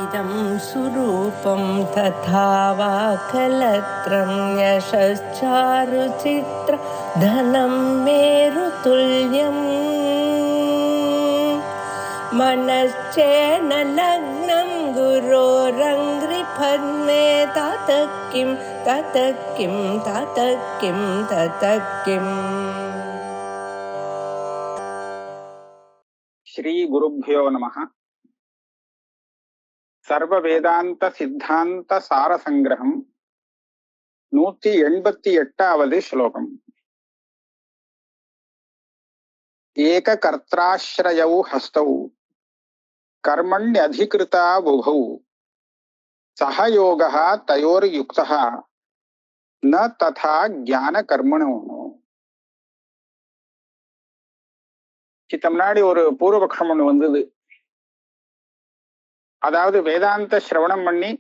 इदं सुरूपं तथा वा कलत्रं यशश्चारुचित्र धनं मेरुतुल्यम् मनश्चेन लग्नं गुरोरङ्घ्रिपद्मे ततः किं ततः किं ततः किं ततः किम्. श्री गुरुभ्यो नमः. सर्व वेदांत सिद्धांत सार संग्रहम 188வது श्लोकम. एक कर्त्राश्रयौ हस्तौ कर्मण्यधिकृता बुभौ सहयोगः तयोर्युक्तः न तथा ज्ञान कर्मणोः. இதுக்கு முன்னாடி ஒரு பூர்வபக்ஷம் ஒண்ணு வந்தது. அதாவது வேதாந்த சிரவணம் பண்ணி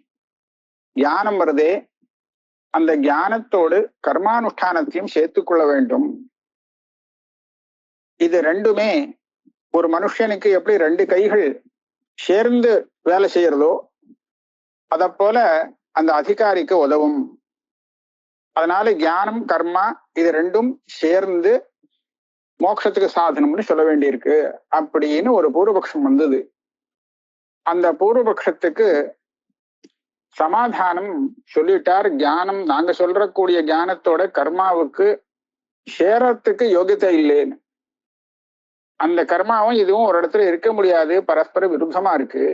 ஞானம் வருதே, அந்த ஞானத்தோடு கர்மானுஷ்டானத்தையும் சேர்த்துக்கொள்ள வேண்டும். இது ரெண்டுமே ஒரு மனுஷனுக்கு எப்படி ரெண்டு கைகள் சேர்ந்து வேலை செய்யறதோ அத போல அந்த அதிகாரிக்கு உதவும். அதனால ஞானம் கர்மா இது ரெண்டும் சேர்ந்து மோட்சத்துக்கு சாதனம்னு சொல்ல வேண்டியிருக்கு அப்படின்னு ஒரு பூர்வபக்ஷம் வந்தது. அந்த பூர்வபக்ஷத்துக்கு சமாதானம் சொல்லிட்டார். ஞானம் நாங்க சொல்றக்கூடிய ஞானத்தோட கர்மாவுக்கு சேரத்துக்கு யோகியத்தை இல்லைன்னு. அந்த கர்மாவும் இதுவும் ஒரு இடத்துல இருக்க முடியாது, பரஸ்பர விருத்தமா இருக்கு.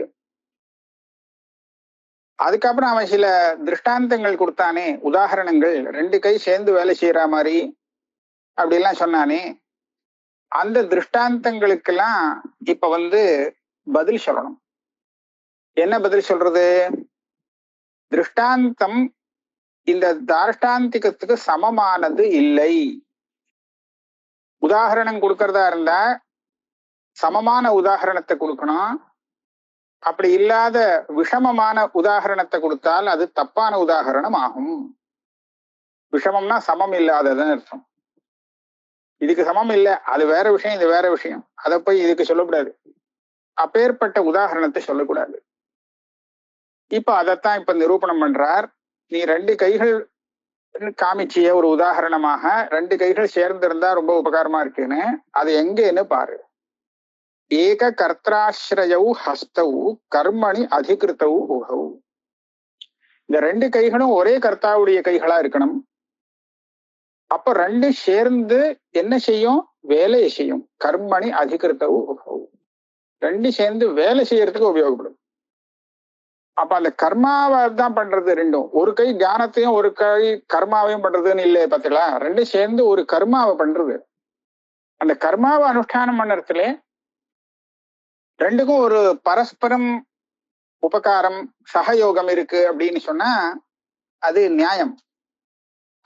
அதுக்கப்புறம் அவன் சில திருஷ்டாந்தங்கள் கொடுத்தானே, உதாரணங்கள், ரெண்டு கை சேர்ந்து வேலை செய்யற மாதிரி அப்படிலாம் சொன்னானே. அந்த திருஷ்டாந்தங்களுக்கெல்லாம் இப்ப பதில் சொல்லணும். என்ன பதில் சொல்றது? திருஷ்டாந்தம் இந்த தார்ஷ்டாந்திகத்துக்கு சமமானது இல்லை. உதாரணம் கொடுக்கறதா இருந்தா சமமான உதாரணத்தை கொடுக்கணும். அப்படி இல்லாத விஷமமான உதாரணத்தை கொடுத்தால் அது தப்பான உதாரணம் ஆகும். விஷமம்னா சமம் இல்லாததுன்னு அர்த்தம். இதுக்கு சமம் இல்லை, அது வேற விஷயம், இது வேற விஷயம், அதை போய் இதுக்கு சொல்லக்கூடாது. அப்பேற்பட்ட உதாரணத்தை சொல்லக்கூடாது. இப்ப அதைத்தான் இப்ப நிரூபணம் பண்றார். நீ ரெண்டு கைகள் காமிச்சிய ஒரு உதாரணமாக ரெண்டு கைகள் சேர்ந்திருந்தா ரொம்ப உபகாரமா இருக்குன்னு, அது எங்கன்னு பாரு. ஏக கர்த்தாஸ்ரயௌ ஹஸ்தௌ கர்மணி அதிகிருத்தௌ உகௌ. இந்த ரெண்டு கைகளும் ஒரே கர்த்தாவுடைய கைகளா இருக்கணும். அப்ப ரெண்டு சேர்ந்து என்ன செய்யும்? வேலையை செய்யும். கர்மணி அதிகிருத்தௌ உகௌ. ரெண்டு சேர்ந்து வேலை செய்யறதுக்கு உபயோகப்படும். அப்ப அந்த கர்மாவை தான் பண்றது ரெண்டும். ஒரு கை ஞானத்தையும் ஒரு கை கர்மாவையும் பண்றதுன்னு இல்லை, பார்த்தீங்களா? ரெண்டும் சேர்ந்து ஒரு கர்மாவை பண்றது. அந்த கர்மாவை அனுஷ்டானம் பண்ணறதுல ரெண்டுக்கும் ஒரு பரஸ்பரம் உபகாரம் சகயோகம் இருக்கு அப்படின்னு சொன்னா அது நியாயம்.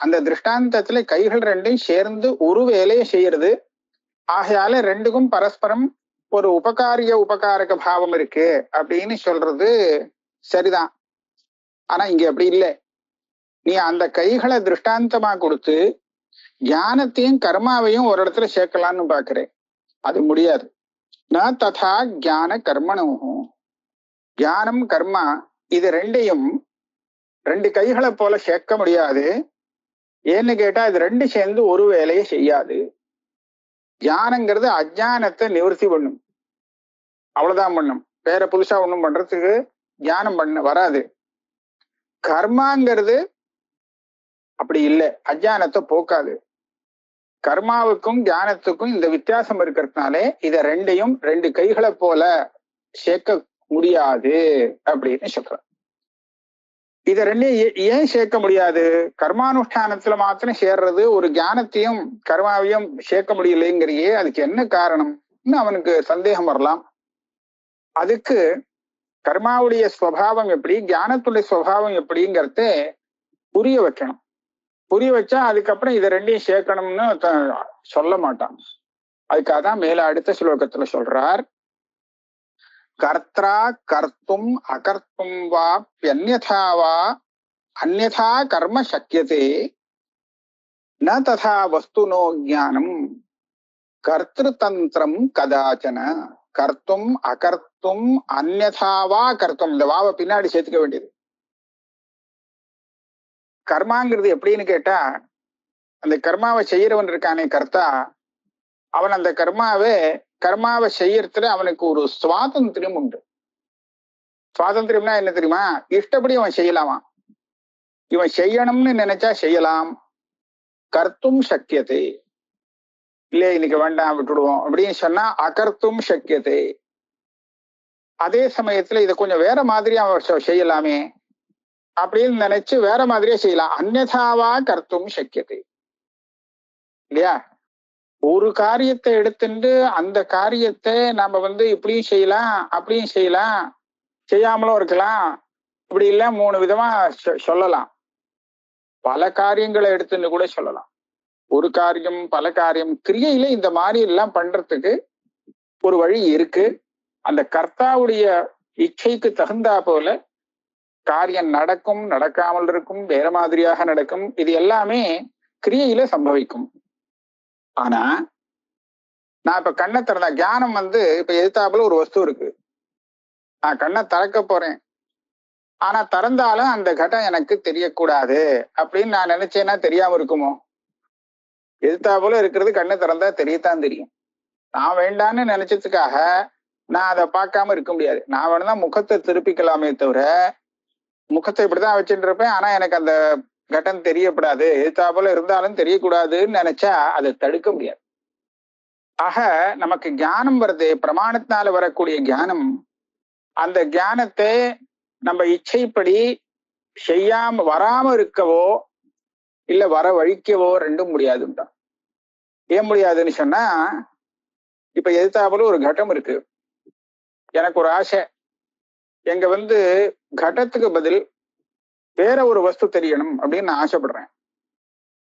அந்த திருஷ்டாந்தத்துல கைகள் ரெண்டும் சேர்ந்து ஒரு வேலையை செய்யறது. ஆகையால ரெண்டுக்கும் பரஸ்பரம் ஒரு உபகாரக பாவம் இருக்கு அப்படின்னு சொல்றது சரிதான். ஆனா இங்க அப்படி இல்லை. நீ அந்த கைகளை திருஷ்டாந்தமா கொடுத்து ஞானத்தையும் கர்மாவையும் ஒரு இடத்துல சேர்க்கலான்னு பாக்குறேன். அது முடியாது. ந ததா ஞான கர்மணோஹும். ஞானம் கர்மா இது ரெண்டையும் ரெண்டு கைகளை போல சேர்க்க முடியாது. ஏன்னு கேட்டா இது ரெண்டு சேர்ந்து ஒரு வேலையை செய்யாது. ஞானங்கிறது அஜானத்தை நிவர்த்தி பண்ணும், அவ்வளவுதான் பண்ணும். வேற புதுசா ஒண்ணும் பண்றதுக்கு ஞானம் பண்ண வராது. கர்மாங்கிறது அப்படி இல்லை, அஜானத்தை போக்காது. கர்மாவுக்கும் ஞானத்துக்கும் இந்த வித்தியாசம் இருக்கிறதுனாலே இத ரெண்டையும் ரெண்டு கைகளை போல சேர்க்க முடியாது அப்படின்னு சொல்ற. இத ரெண்டையும் ஏன் சேர்க்க முடியாது? கர்மானுஷ்டானத்துல மாத்திரம் சேர்றது, ஒரு ஞானத்தையும் கர்மாவையும் சேர்க்க முடியலைங்கிறியே, அதுக்கு என்ன காரணம்னு அவனுக்கு சந்தேகம் வரலாம். அதுக்கு கர்மாவுடைய ஸ்வபாவம் எப்படி, ஞானத்துடைய ஸ்வபாவம் எப்படிங்கிறத புரிய வைக்கணும். புரிய வச்சா அதுக்கப்புறம் இதை ரெண்டையும் சேர்க்கணும்னு சொல்ல மாட்டான். அதுக்காக தான் மேல அடுத்த ஸ்லோகத்துல சொல்றார். கர்த்தா கர்த்தும் அகர்த்தும் வா அந்யதா வா அந்யதா கர்ம சக்கியதே ந ததா வஸ்துனோ ஞானம் கர்த்திருதந்திரம் கதாச்சன. கர்த்தும் கர்த்தும் அந்யதாவா கர்த்தம். இந்த வாவை பின்னாடி சேர்த்துக்க வேண்டியது. கர்மாங்கிறது எப்படின்னு கேட்டா, அந்த கர்மாவை செய்யறவன் இருக்கானே கர்த்தா, அவன் அந்த கர்மாவை செய்யறதுல அவனுக்கு ஒரு சுவாதந்திரம் உண்டு. சுவாதந்திரம்னா என்ன தெரியுமா? இஷ்டப்படி அவன் செய்யலாமா, இவன் செய்யணும்னு நினைச்சா செய்யலாம். கர்த்தும் சக்கியத்தை, இல்லையே இன்னைக்கு வேண்டாம் விட்டுடுவோம் அப்படின்னு சொன்னா அகர்த்தும் சக்கியத்தை. அதே சமயத்துல இதை கொஞ்சம் வேற மாதிரி அவன் செய்யலாமே அப்படின்னு நினைச்சு வேற மாதிரியே செய்யலாம். அந்யதாவா கர்த்தும் சக்கியத்தை, இல்லையா? ஒரு காரியத்தை எடுத்துட்டு அந்த காரியத்தை நாம இப்படியும் செய்யலாம் அப்படியும் செய்யலாம், செய்யாமலும் இருக்கலாம், இப்படி இல்ல 3 விதமா சொல்லலாம். பல காரியங்களை எடுத்துன்னு கூட சொல்லலாம். ஒரு காரியம் பல காரியம் கிரியையில இந்த மாதிரி எல்லாம் பண்றதுக்கு ஒரு வழி இருக்கு. அந்த கர்த்தாவுடைய இச்சைக்கு தகுந்தா போல காரியம் நடக்கும், நடக்காமல் இருக்கும், வேற மாதிரியாக நடக்கும். இது எல்லாமே கிரியையில சம்பவிக்கும். ஆனா நான் இப்ப கண்ணை திறந்த ஞானம் இப்ப எதிர்த்தாப்புல ஒரு வஸ்து இருக்கு, நான் கண்ணை திறக்க போறேன், ஆனா திறந்தாலும் அந்த கட்டம் எனக்கு தெரியக்கூடாது அப்படின்னு நான் நினைச்சேன்னா தெரியாம இருக்குமோ? எதிர்த்தாப்புல இருக்கிறது கண்ணை திறந்தா தெரியத்தான் தெரியும். நான் வேண்டான்னு நினைச்சதுக்காக நான் அதை பார்க்காம இருக்க முடியாது. நான் வேணும்னா முகத்தை திருப்பிக்கலாமே தவிர முகத்தை இப்படிதான் வச்சுட்டு இருப்பேன், ஆனா எனக்கு அந்த கட்டம் தெரியப்படாது, எதிர்த்தாப்புல இருந்தாலும் தெரியக்கூடாதுன்னு நினைச்சா அதை தடுக்க முடியாது. ஆக நமக்கு ஞானம் வருது, பிரமாணத்தினால வரக்கூடிய ஞானம். அந்த ஞானத்தை நம்ம இச்சைப்படி வராம இருக்கவோ இல்ல வர வழிக்கவோ ரெண்டும் முடியாதுண்டா. ஏன் முடியாதுன்னு சொன்னா, இப்ப எதிர்த்தாப்புல ஒரு கட்டம் இருக்கு, எனக்கு ஒரு ஆசை, எங்க கடத்துக்கு பதில் வேற ஒரு வஸ்து தெரியணும் அப்படின்னு நான் ஆசைப்படுறேன்.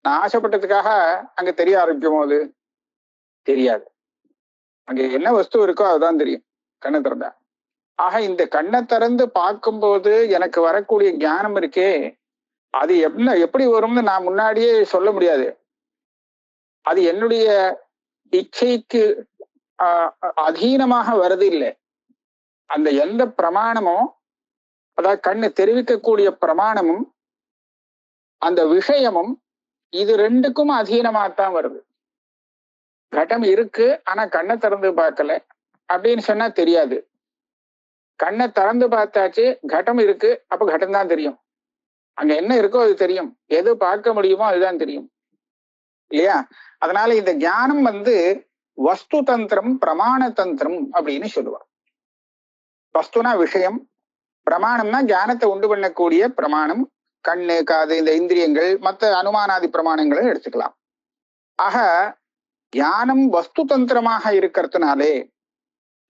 நான் ஆசைப்பட்டதுக்காக அங்க தெரிய ஆரம்பிக்கும் போது தெரியாது. அங்க என்ன வஸ்து இருக்கோ அதுதான் தெரியும் கண்ணை திறந்தா. ஆக இந்த கண்ணை திறந்து பார்க்கும்போது எனக்கு வரக்கூடிய ஞானம் இருக்கே, அது எப்படி வரும்னு நான் முன்னாடியே சொல்ல முடியாது. அது என்னுடைய இச்சைக்கு அதீனமாக வருது இல்லை. அந்த எந்த பிரமாணமும், அதாவது கண்ணு தெரிவிக்கக்கூடிய பிரமாணமும் அந்த விஷயமும், இது ரெண்டுக்கும் அதீனமாகத்தான் வருது. கட்டம் இருக்கு ஆனா கண்ணை திறந்து பார்க்கல அப்படின்னு சொன்னா தெரியாது. கண்ணை திறந்து பார்த்தாச்சு, கட்டம் இருக்கு, அப்ப கட்டம் தான் தெரியும். அங்க என்ன இருக்கோ அது தெரியும், எது பார்க்க முடியுமோ அதுதான் தெரியும், இல்லையா? அதனால இந்த ஞானம் வஸ்து தந்திரம் பிரமாண தந்திரம் அப்படின்னு சொல்லுவார். வஸ்துனா விஷயம், பிரமாணம்னா ஞானத்தை உண்டு பண்ணக்கூடிய பிரமாணம். கண்ணு காது இந்த இந்திரியங்கள், மற்ற அனுமானாதி பிரமாணங்களை எடுத்துக்கலாம். ஆக ஞானம் வஸ்து தந்திரமாக இருக்கிறதுனாலே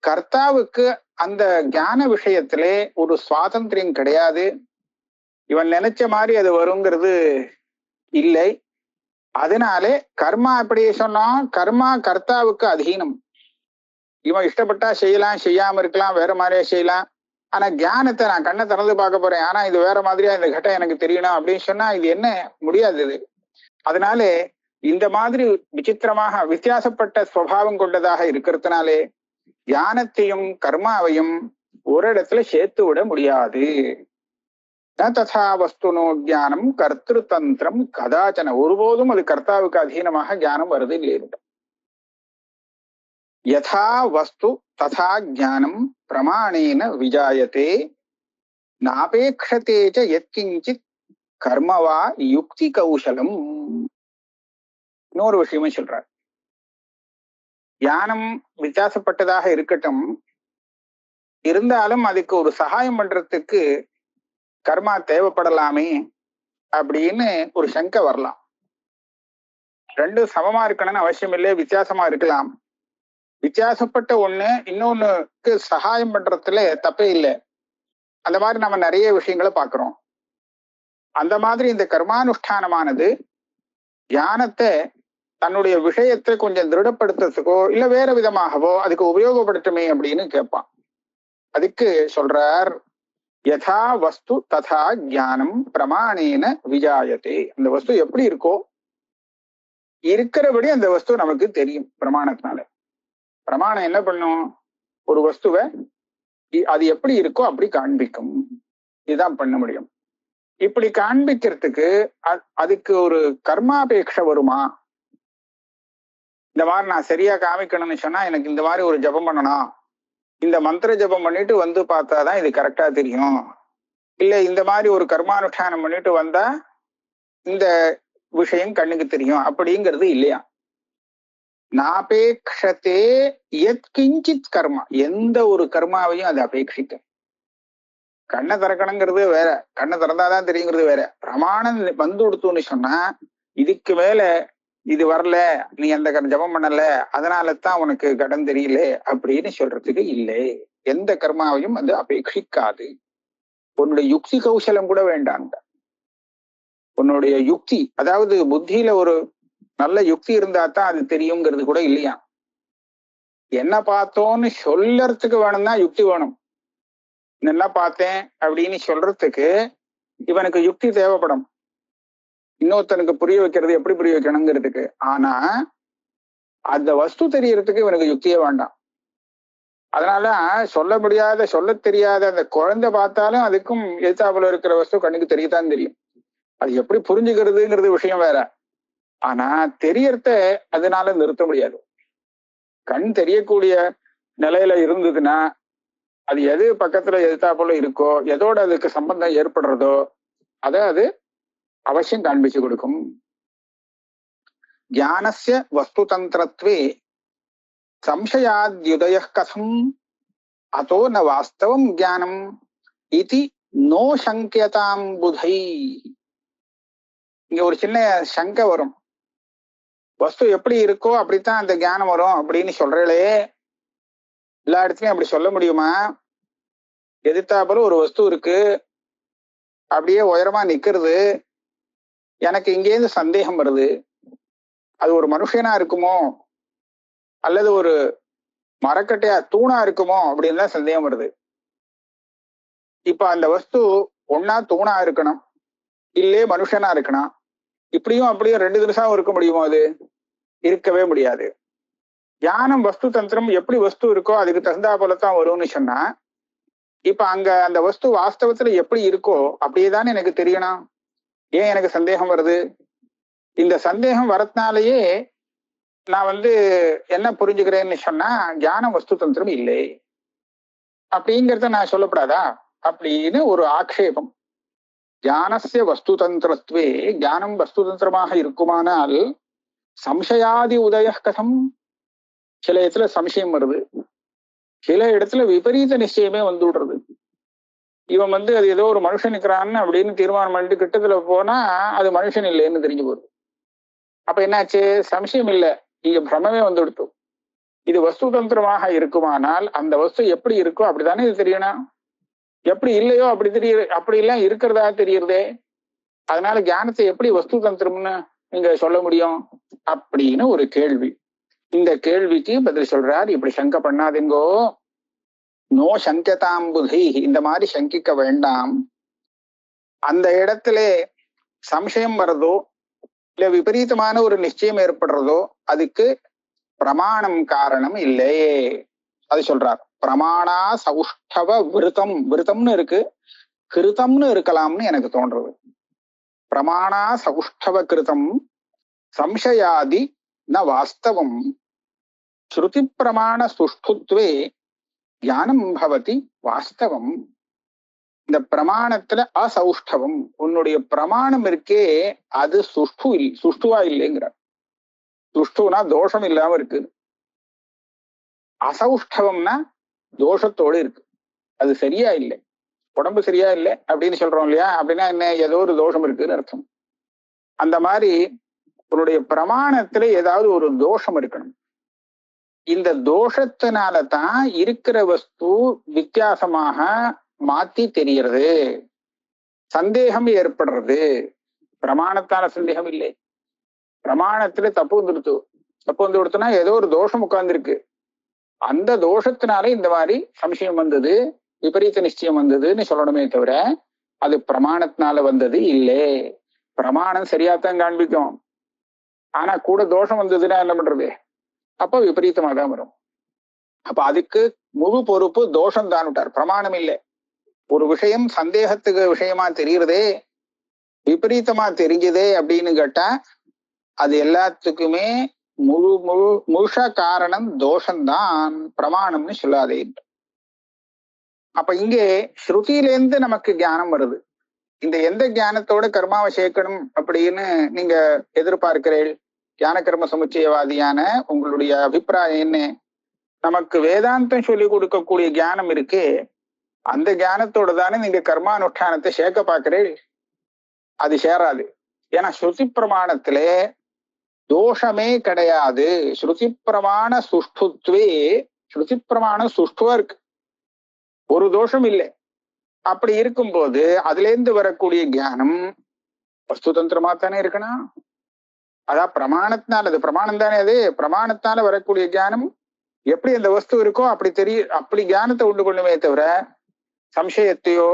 கர்த்தாவுக்கு அந்த ஞான விஷயத்திலே ஒரு சுவாதந்திரியம் கிடையாது. இவன் நினைச்ச மாதிரி அது வருங்கிறது இல்லை. அதனாலே கர்மா எப்படி சொன்னா, கர்மா கர்த்தாவுக்கு அதீனம். இவன் இஷ்டப்பட்டா செய்யலாம், செய்யாம இருக்கலாம், வேற மாதிரியா செய்யலாம். ஆனா ஞானத்தை நான் கண்ணை திறந்து பார்க்க போறேன், ஆனா இது வேற மாதிரியா இந்த கட்டம் எனக்கு தெரியணும் அப்படின்னு சொன்னா இது என்ன முடியாது இது. அதனால இந்த மாதிரி விசித்திரமாக வித்தியாசப்பட்ட சுவாவம் கொண்டதாக இருக்கிறதுனாலே ஞானத்தையும் கர்மாவையும் ஒரு இடத்துல சேர்த்து விட முடியாது. ததா வஸ்துனோ ஞானம் கர்த்திரு தந்திரம் கதாச்சன, ஒருபோதும் அது கர்த்தாவுக்கு அதீனமாக ஞானம் வருது இல்லை. யதா வஸ்து ததா ஞானம் பிரமாணேன விஜாயத்தே நாபேக்ஷதே ச யத்கிஞ்சித் கர்மவா யுக்தி கௌசலம். இன்னொரு விஷயமே சொல்றார். ஞானம் வித்தியாசப்பட்டதாக இருக்கட்டும், இருந்தாலும் அதுக்கு ஒரு சகாயம் பண்றதுக்கு கர்மா தேவைப்படலாமே அப்படின்னு ஒரு சங்கை வரலாம். ரெண்டும் சமமா இருக்கணும்னு அவசியம் இல்லை, வித்தியாசமா இருக்கலாம். வித்தியாசப்பட்ட ஒண்ணு இன்னொன்னுக்கு சகாயம் பண்றதுல தப்பே இல்லை. அந்த மாதிரி நம்ம நிறைய விஷயங்களை பார்க்கிறோம். அந்த மாதிரி இந்த கர்மானுஷ்டானமானது ஞானத்தை தன்னுடைய விஷயத்தை கொஞ்சம் திருடப்படுத்துறதுக்கோ இல்ல வேற விதமாகவோ அதுக்கு உபயோகப்படுத்துமே அப்படின்னு கேட்பான். அதுக்கு சொல்றார், யதா வஸ்து ததா ஞானம் பிரமாணேன விஜாயத்தே. அந்த வஸ்து எப்படி இருக்கோ இருக்கிறபடி அந்த வஸ்து நமக்கு தெரியும் பிரமாணத்தினால. பிரமாணம் என்ன பண்ணும்? ஒரு வஸ்துவை அது எப்படி இருக்கோ அப்படி காண்பிக்கும். இதுதான் பண்ண முடியும். இப்படி காண்பிக்கிறதுக்கு அதுக்கு ஒரு கர்மாபேட்சை வருமா? இந்த மாதிரி நான் சரியா காமிக்கணும்னு சொன்னா எனக்கு இந்த மாதிரி ஒரு ஜபம் பண்ணணும், இந்த மந்திர ஜபம் பண்ணிட்டு வந்து பார்த்தாதான் இது கரெக்டா தெரியும், இல்ல இந்த மாதிரி ஒரு கர்மானுஷ்டானம் பண்ணிட்டு வந்தா இந்த விஷயம் கண்ணுக்கு தெரியும் அப்படிங்கிறது இல்லையா. நாபேக்ஷத்தே யத் கிஞ்சித் கர்மா, எந்த ஒரு கர்மாவையும் அது அபேட்சிக்க. கண்ணை திறக்கணுங்கிறது வேற, கண்ணை திறந்தாதான் தெரியுங்கிறது வேற. பிரமாணம் வந்து கொடுத்தோன்னு சொன்னா இதுக்கு மேல இது வரல, நீ அந்த ஜபம் பண்ணல, அதனாலதான் உனக்கு கடன் தெரியல அப்படின்னு சொல்றதுக்கு இல்லை. எந்த கர்மாவையும் அது அபேட்சிக்காது. உன்னுடைய யுக்தி கௌசலம் கூட வேண்டாம். உன்னுடைய யுக்தி, அதாவது புத்தியில ஒரு நல்ல யுக்தி இருந்தா தான் அது தெரியுங்கிறது கூட இல்லையா. என்ன பார்த்தோன்னு சொல்லறதுக்கு வேணும்னா யுக்தி வேணும். என்ன பார்த்தேன் அப்படின்னு சொல்றதுக்கு இவனுக்கு யுக்தி தேவைப்படும், இன்னொருத்தனுக்கு புரிய வைக்கிறது எப்படி புரிய வைக்கணுங்கிறதுக்கு. ஆனா அந்த வஸ்து தெரியறதுக்கு இவனுக்கு யுக்தியே வேண்டாம். அதனால சொல்ல முடியாத, சொல்ல தெரியாத அந்த குழந்தை பார்த்தாலும் அதுக்கும் எதிர்த்தாப்புல இருக்கிற வஸ்து கண்ணுக்கு தெரியத்தான் தெரியும். அது எப்படி புரிஞ்சுக்கிறதுங்கிறது விஷயம் வேற. ஆனா தெரியறத அதனால நிறுத்த முடியாது. கண் தெரியக்கூடிய நிலையில இருந்ததுன்னா அது எது பக்கத்துல எதிர்த்தாப்புல இருக்கோ, எதோட அதுக்கு சம்பந்தம் ஏற்படுறதோ அதை அது அவசியம் காண்பிச்சு கொடுக்கும். ஞானஸ்ய வஸ்து தந்திரத்வே சம்சயாத்யுதய கதம் அதோ ந வாஸ்தவம் ஞானம் இதி நோ சங்கியதாம் புதை. இங்க ஒரு சின்ன சங்கை வரும். வஸ்து எப்படி இருக்கோ அப்படித்தான் அந்த ஞானம் வரும் அப்படின்னு சொல்றே, எல்லா இடத்துலயும் அப்படி சொல்ல முடியுமா? எதிர்த்தாப்புல ஒரு வஸ்து இருக்கு, அப்படியே உயரமா நிக்கிறது, எனக்கு இங்கேருந்து சந்தேகம் வருது, அது ஒரு மனுஷனா இருக்குமோ அல்லது ஒரு மரக்கட்டையா தூணா இருக்குமோ அப்படின்னு தான் சந்தேகம் வருது. இப்ப அந்த வஸ்து ஒன்னா தூணா இருக்கணும், இல்லே மனுஷனா இருக்கணும். இப்படியும் அப்படியும் ரெண்டு தினசாவும் இருக்க முடியுமோ? அது இருக்கவே முடியாது. ஞானம் வஸ்து தந்திரம் எப்படி வஸ்து இருக்கோ அதுக்கு தகுந்தா போலத்தான் வரும்னு சொன்னா, இப்ப அங்க அந்த வஸ்து வாஸ்தவத்துல எப்படி இருக்கோ அப்படியே தானே எனக்கு தெரியணும். ஏன் எனக்கு சந்தேகம் வருது? இந்த சந்தேகம் வரதுனாலயே நான் என்ன புரிஞ்சுக்கிறேன்னு சொன்னா, ஞானம் வஸ்து தந்திரம் இல்லை அப்படிங்கிறத நான் சொல்லப்படாதா அப்படின்னு ஒரு ஆக்ஷேபம். ஞானஸ்ய வஸ்து தந்திரத்வே, ஞானம் வஸ்து தந்திரமாக இருக்குமானால் சம்சயாதி உதய கதம். சில இடத்துல சம்சயம் வருது, சில இடத்துல விபரீத நிச்சயமே வந்து விடுறது. இவன் அது ஏதோ ஒரு மனுஷன் இருக்கிறான்னு அப்படின்னு தீர்மானம் பண்ணிட்டு கிட்டத்துல போனா அது மனுஷன் இல்லைன்னு தெரிஞ்சு போகுது. அப்ப என்னாச்சு? சம்சயம் இல்லை, இங்க பிரமே வந்து விடுத்தோம். இது வஸ்து தந்திரமாக இருக்குமானால் அந்த வஸ்து எப்படி இருக்கோ அப்படித்தானே இது தெரியணும். எப்படி இல்லையோ அப்படி அப்படி எல்லாம் இருக்கிறதா தெரியுறதே. அதனால ஞானத்தை எப்படி வஸ்து தந்திரம்னு நீங்க சொல்ல முடியும் அப்படின்னு ஒரு கேள்வி. இந்த கேள்விக்கு பதில் சொல்றார், இப்படி சங்க பண்ணாதீங்கோ, நோ சங்கதாம்புதை, இந்த மாதிரி சங்கிக்க வேண்டாம். அந்த இடத்துல சம்சயம் வர்றதோ இல்ல விபரீதமான ஒரு நிச்சயம் ஏற்படுறதோ அதுக்கு பிரமாணம் காரணம் இல்லையே. அது சொல்றார், பிரமாணா சௌஷ்டவ விருத்தம். விருத்தம்னு இருக்கு, கிருத்தம்னு இருக்கலாம்னு எனக்கு தோன்றது. பிரமாணா சௌஷ்டவ கிருதம் சம்சயாதி ந வாஸ்தவம் ஸ்ருதி பிரமாண சுஷ்டுத்வே ஞானம் பவதி வாஸ்தவம். இந்த பிரமாணத்துல அசௌஷ்டவம், உன்னுடைய பிரமாணம் இருக்கே அது சுஷ்டுவா இல்லைங்கிறார். சுஷ்டுனா தோஷம் இல்லாம இருக்கு, அசௌஷ்டவம்னா தோஷத்தோடு இருக்கு, அது சரியா இல்லை. உடம்பு சரியா இல்லை அப்படின்னு சொல்றோம் இல்லையா, அப்படின்னா என்ன, ஏதோ ஒரு தோஷம் இருக்குன்னு அர்த்தம். அந்த மாதிரி உன்னுடைய பிரமாணத்துல ஏதாவது ஒரு தோஷம் இருக்கணும். இந்த தோஷத்தினாலதான் இருக்கிற வஸ்து வித்தியாசமாக மாத்தி தெரியறது, சந்தேகம் ஏற்படுறது. பிரமாணத்தால சந்தேகம் இல்லை, பிரமாணத்துல தப்பு வந்து கொடுத்தோம்னா ஏதோ ஒரு தோஷம் உட்கார்ந்துருக்கு, அந்த தோஷத்தினால இந்த மாதிரி சம்சயம் வந்தது, விபரீத நிச்சயம் வந்ததுன்னு சொல்லணுமே தவிர அது பிரமாணத்தினால வந்தது இல்லை. பிரமாணம் சரியாத்தான் காண்பிக்கும், ஆனா கூட தோஷம் வந்ததுன்னா என்ன பண்றது? அப்ப விபரீதமா தான் வரும். அப்ப அதுக்கு முழு பொறுப்பு தோஷம் தான் விட்டார், பிரமாணம் இல்லை. ஒரு விஷயம் சந்தேகத்துக்கு விஷயமா தெரியுறதே, விபரீதமா தெரிஞ்சதே அப்படின்னு கேட்டா அது எல்லாத்துக்குமே முழுஷ காரணம் தோஷம்தான், பிரமாணம்னு சொல்லாதே. அப்ப இங்கே ஸ்ருதியிலேருந்து நமக்கு ஞானம் வருது. இந்த எந்த ஞானத்தோட கர்மாவை சேர்க்கணும் அப்படின்னு நீங்க எதிர்பார்க்கிறீர்கள்? ஞான கர்ம சமுச்சயவாதியான உங்களுடைய அபிப்பிராயம் என்ன? நமக்கு வேதாந்தம் சொல்லி கொடுக்கக்கூடிய ஞானம் இருக்கே, அந்த ஞானத்தோட தானே நீங்க கர்மானுஷ்டானத்தை சேர்க்க பார்க்கிறீர்கள். அது சேராது. ஏன்னா ஸ்ருதி பிரமாணத்திலே தோஷமே கிடையாது. ஸ்ருதி பிரமாண சுஷ்டுத்வே, ஸ்ருதி பிரமாணம் சுஷ்டுவா இருக்கு, ஒரு தோஷம் இல்லை. அப்படி இருக்கும்போது அதுல இருந்து வரக்கூடிய ஞானம் வஸ்து தந்திரமா தானே இருக்கணும். அதான் பிரமாணத்தினால, அது பிரமாணம் தானே, அது பிரமாணத்தினால வரக்கூடிய ஞானம் எப்படி அந்த வஸ்து இருக்கோ அப்படி ஞானத்தை உண்டு பண்ணுமே தவிர சம்சயத்தையோ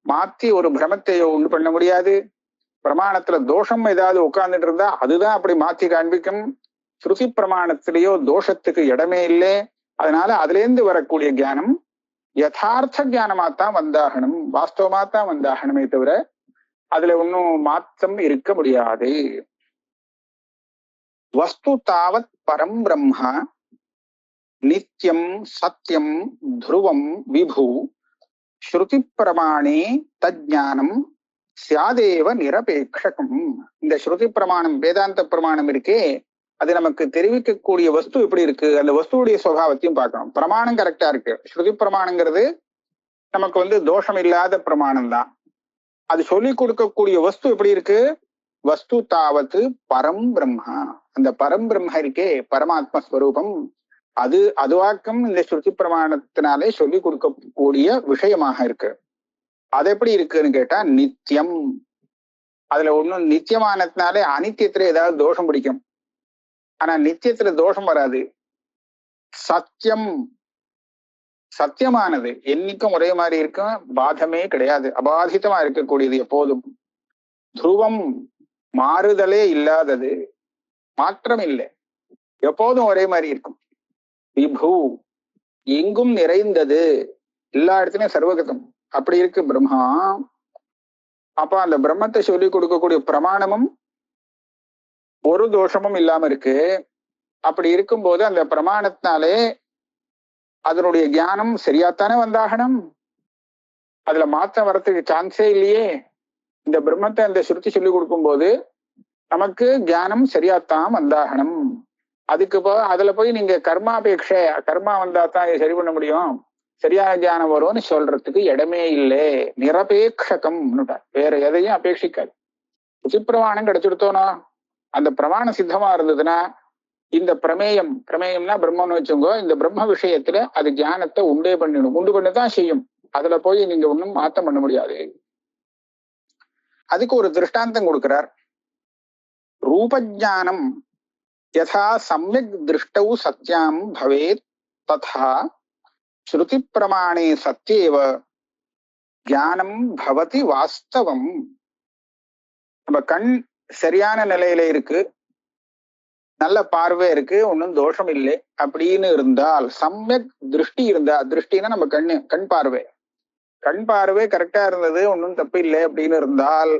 மாத்தி ஒரு பிரமத்தையோ உண்டு பண்ண முடியாது. பிரமாணத்துல தோஷம் ஏதாவது உட்கார்ந்துட்டு இருந்தா அதுதான் அப்படி மாத்தி காண்பிக்கும். ஸ்ருதி பிரமாணத்திலேயோ தோஷத்துக்கு இடமே இல்லை. அதனால அதுல இருந்து வரக்கூடிய ஞானம் யதார்த்த ஞானமாத்தான் வந்தாகணும், வாஸ்தவமாத்தான் வந்தாகணுமே தவிர அதுல ஒன்னும் மாற்றம் இருக்க முடியாது. வஸ்து தாவத் பரம் பிரம்மா நித்யம் சத்தியம் துருவம் விபு ஸ்ருதி பிரமாணே தஜ்ஞானம் சியாதேவ நிரபேட்சகம். இந்த ஸ்ருதி பிரமாணம், வேதாந்த பிரமாணம் இருக்கே, அது நமக்கு தெரிவிக்கக்கூடிய வஸ்து எப்படி இருக்கு, அந்த வஸ்துடைய சுபாவத்தையும் பார்க்கணும். பிரமாணம் கரெக்டா இருக்கு. ஸ்ருதி பிரமாணங்கிறது நமக்கு தோஷம் இல்லாத பிரமாணம் தான். அது சொல்லி கொடுக்கக்கூடிய வஸ்து எப்படி இருக்கு? வஸ்து தாவத்து பரம் பிரம்மா, அந்த பரம் பிரம்ம இருக்கே, பரமாத்ம ஸ்வரூபம், அதுவாக்கம் இந்த ஸ்ருதி பிரமாணத்தினாலே சொல்லி கொடுக்கக்கூடிய விஷயமாக இருக்கு. அது எப்படி இருக்குன்னு கேட்டா நித்தியம். அதுல ஒண்ணும் நித்தியமானதுனாலே அனித்தியத்துல ஏதாவது தோஷம் பிடிக்கும், ஆனா நித்தியத்துல தோஷம் வராது. சத்தியம், சத்தியமானது என்னைக்கும் ஒரே மாதிரி இருக்கும், பாதமே கிடையாது, அபாதிதமா இருக்கக்கூடியது எப்போதும். துருவம், மாறுதலே இல்லாதது, மாற்றம் இல்லை, எப்போதும் ஒரே மாதிரி இருக்கும். விபு, எங்கும் நிறைந்தது, எல்லா இடத்துலயும் சர்வகதம், அப்படி இருக்கு பிரம்மா. அப்ப அந்த பிரம்மத்தை சொல்லி கொடுக்கக்கூடிய பிரமாணமும் ஒரு தோஷமும் இல்லாம இருக்கு. அப்படி இருக்கும்போது அந்த பிரமாணத்தினாலே அதனுடைய ஞானம் சரியாத்தானே வந்தாகணும். அதுல மாற்றம் வரத்துக்கு சான்ஸே இல்லையே. இந்த பிரம்மத்தை அந்த சுருத்தி சொல்லி கொடுக்கும் போது நமக்கு ஞானம் சரியாத்தான் வந்தாகணும். அதுக்கு அதுல போய் நீங்க கர்மாபேட்சை, கர்மா வந்தா தான் இதை சரி பண்ண முடியும், சரியான ஞானம் வரும்னு சொல்றதுக்கு இடமே இல்லை. நிரபேட்சகம், வேற எதையும் அபேட்சிக்காது. உச்சிப்பிரமாணம் கிடைச்சிடுத்தோனா, அந்த பிரமாணம் சித்தமா இருந்ததுன்னா இந்த பிரமேயம்னா பிரம்மன்னு வச்சுங்கோ, இந்த பிரம்ம விஷயத்துல அது ஞானத்தை உண்டு பண்ணிதான் செய்யும். அதுல போய் நீங்க ஒன்னும் மாத்தம் பண்ண முடியாது. அதுக்கு ஒரு திருஷ்டாந்தம் கொடுக்கிறார். ரூபஜானம் யதா சம்யக் திருஷ்டௌ சத்யாம் பவேத் ததா ஸ்ருதி பிரமாணே சத்யேவ ஞானம் பவதி வாஸ்தவம். நம்ம கண் சரியான நிலையில இருக்கு, நல்ல பார்வை இருக்கு, ஒன்னும் தோஷம் இல்லை அப்படின்னு இருந்தால், சம்யக் திருஷ்டி இருந்தா, திருஷ்டினா நம்ம கண் பார்வை கரெக்டா இருந்தது, ஒன்னும் தப்பு இல்லை அப்படின்னு இருந்தால்,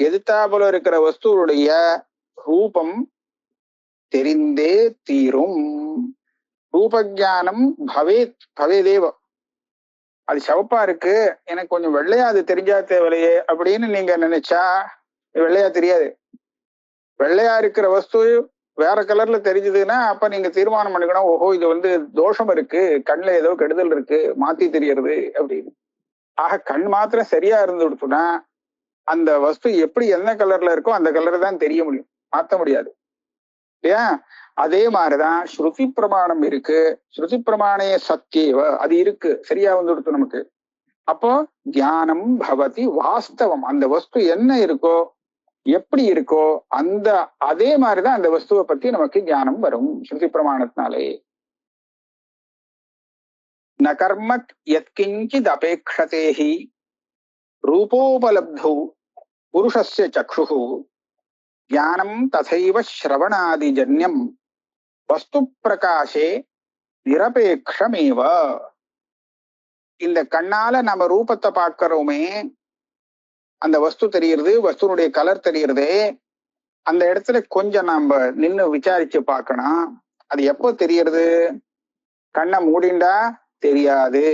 எதிர்த்தாப்புல இருக்கிற வஸ்துடைய ரூபம் தெரிந்தே தீரும். ரூபஜானம் பவேதேவ. அது சிவப்பா இருக்கு, எனக்கு கொஞ்சம் வெள்ளையா அது தெரிஞ்சா தேவையில்லையே அப்படின்னு நீங்க நினைச்சா வெள்ளையா தெரியாது. வெள்ளையா இருக்கிற வஸ்து வேற கலர்ல தெரிஞ்சதுன்னா அப்ப நீங்க தீர்மானம் பண்ணிக்கணும், ஓஹோ இது தோஷம் இருக்கு, கண்ணுல ஏதோ கெடுதல் இருக்கு, மாத்தி தெரியறது அப்படின்னு. ஆக கண் மாத்திரம் சரியா இருந்து கொடுத்தோம்னா அந்த வஸ்து எப்படி என்ன கலர்ல இருக்கோ அந்த கலர் தான் தெரிய முடியும், மாத்த முடியாது இல்லையா? அதே மாதிரிதான் ஸ்ருதி பிரமாணம் இருக்கு. ஸ்ருதி பிரமாணே சத்தியவ, அது இருக்கு, சரியா கொடுத்து நமக்கு. அப்போ ஞானம் பவதி வாஸ்தவம். அந்த வஸ்து என்ன இருக்கோ, எப்படி இருக்கோ, அதே மாதிரிதான் அந்த வஸ்துவை பத்தி நமக்கு ஞானம் வரும் ஸ்ருதி பிரமாணத்தினாலே. ந கர்ம யத்கிஞ்சித் அபேக்ஷதேஹி ரூபோபலப்தௌ புருஷஸ்ய சக்ஷுஹு ஞானம் ததைவ ஸ்ரவணாதிஜன்யம் வஸ்து பிரகாஷே நிரபேக்ஷமேவ. இந்த கண்ணால நம்ம ரூபத்தை பார்க்கிறோமே, அந்த வஸ்து தெரியுது, வஸ்துனுடைய கலர் தெரியுது. அந்த இடத்துல கொஞ்சம் நாம நின்னு விசாரிச்சு பார்க்கணும். அது எப்போ தெரியறது? கண்ணை மூடிண்டா தெரியாது,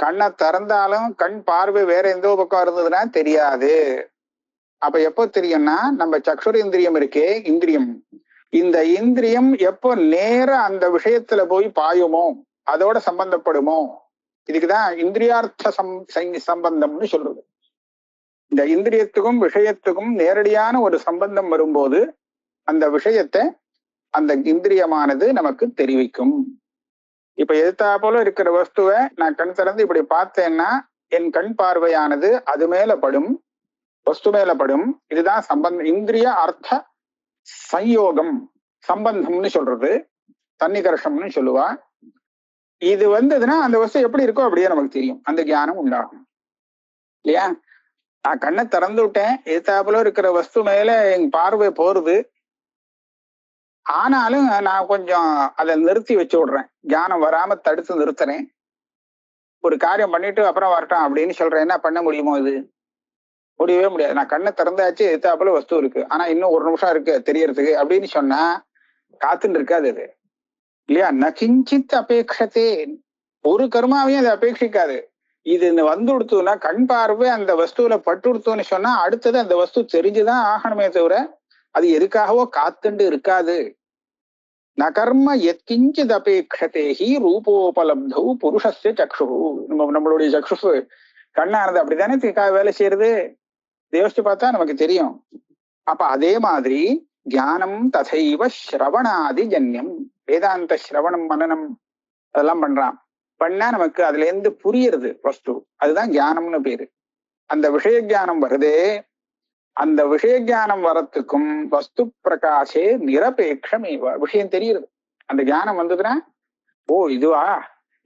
கண்ணை திறந்தாலும் கண் பார்வை வேற எந்த பக்கம் இருந்ததுன்னா தெரியாது. அப்ப எப்போ தெரியும்னா, நம்ம சக்ஷுர இந்திரியம் இருக்கே, இந்திரியம், இந்த இந்திரியம் எப்போ நேர அந்த விஷயத்துல போய் பாயுமோ, அதோட சம்பந்தப்படுமோ, இதுக்குதான் இந்திரியார்த்த சம்பந்தம்னு சொல்றது. இந்த இந்திரியத்துக்கும் விஷயத்துக்கும் நேரடியான ஒரு சம்பந்தம் வரும்போது அந்த விஷயத்தை அந்த இந்திரியமானது நமக்கு தெரிவிக்கும். இப்ப எதிர்த்தா போல இருக்கிற வஸ்துவை நான் கண் திறந்து இப்படி பார்த்தேன்னா என் கண் பார்வையானது அது மேல படும், வஸ்து மேல படும். இதுதான் சம்பந்தம், இந்திரிய அர்த்த சம்யோகம், சம்பந்தம்னு சொல்றது, சன்னிகர்ஷம்னு சொல்லுவா. இது வந்ததுன்னா அந்த வஸ்து எப்படி இருக்கோ அப்படியே நமக்கு தெரியும், அந்த ஞானம் உண்டாகும் இல்லையா? நான் கண்ணை திறந்து விட்டேன், எதிர்த்தாப்புல இருக்கிற வஸ்து மேல என் பார்வை போறது, ஆனாலும் நான் கொஞ்சம் அதை நிறுத்தி வச்சு விடுறேன், ஞானம் வராம தடுத்து நிறுத்துறேன். ஒரு காரியம் பண்ணிட்டு அப்புறம் வரட்டும் அப்படின்னு சொல்றேன். என்ன பண்ண முடியுமோ? இது முடியவே முடியாது. நான் கண்ணை திறந்தாச்சு, எதிர்த்தாப்புல வஸ்து இருக்கு, ஆனா இன்னும் ஒரு நிமிஷம் இருக்கு தெரியறதுக்கு அப்படின்னு சொன்னா காத்துன்னு இருக்காது அது இல்லையா? நகிஞ்சித் அபேட்சத்தே, ஒரு கர்மாவையும் அதை அபேட்சிக்காது. இது வந்து கொடுத்தோம்னா கண் பார்வை அந்த வஸ்துவில பட்டு கொடுத்தோன்னு சொன்னா அடுத்தது அந்த வஸ்து தெரிஞ்சுதான் ஆகணுமே தவிர அது எதுக்காகவோ காத்துண்டு இருக்காது. நகர்ம எத்கிஞ்சித் அபேட்சத்தேஹி ரூபோபலப்தௌ புருஷஸ்ய சக்ஷு. நம்மளுடைய சக்ஷு கண்ணானது அப்படித்தானே வேலை செய்யறது, யோசிச்சு பார்த்தா நமக்கு தெரியும். அப்ப அதே மாதிரி தியானம் ததைவ ஸ்ரவணாதி ஜன்யம். வேதாந்த ஸ்ரவணம் மனனம் அதெல்லாம் பண்றான், பண்ணா நமக்கு அதுல இருந்து புரியுறது வஸ்து, அதுதான் ஞானம்னு பேரு. அந்த விஷய ஞானம் வருதே, அந்த விஷய ஞானம் வரத்துக்கும் வஸ்து பிரகாசே நிரபேட்சமேவ, விஷயம் தெரியுது. அந்த ஞானம் வந்ததுன்னா ஓ இதுவா,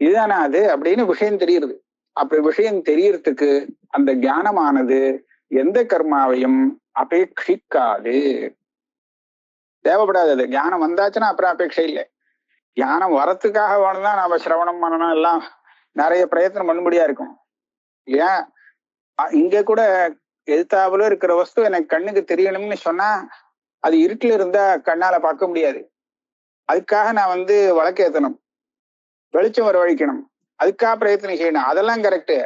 இதுதானா அது அப்படின்னு விஷயம் தெரியுது. அப்படி விஷயம் தெரியறதுக்கு அந்த ஞானமானது எந்த கர்மாவையும் அபேட்சிக்காது, தேவைப்படாது. அது ஞானம் வந்தாச்சுன்னா அப்புறம் அபேட்சை இல்லை. ஞானம் வரத்துக்காக வேணும்தான் நாம சிரவணம் பண்ணணும், எல்லாம் நிறைய பிரயத்தனம் பண்ணும்படியா இருக்கும். ஏன் இங்க கூட எதிர்த்தாப்புல இருக்கிற வஸ்து எனக்கு கண்ணுக்கு தெரியணும்னு சொன்னா அது இருட்டில் இருந்தா கண்ணால பார்க்க முடியாது. அதுக்காக நான் வழக்கேத்தணும், வெளிச்சம் வரவழைக்கணும், அதுக்காக பிரயத்தனம் செய்யணும், அதெல்லாம் கரெக்டு.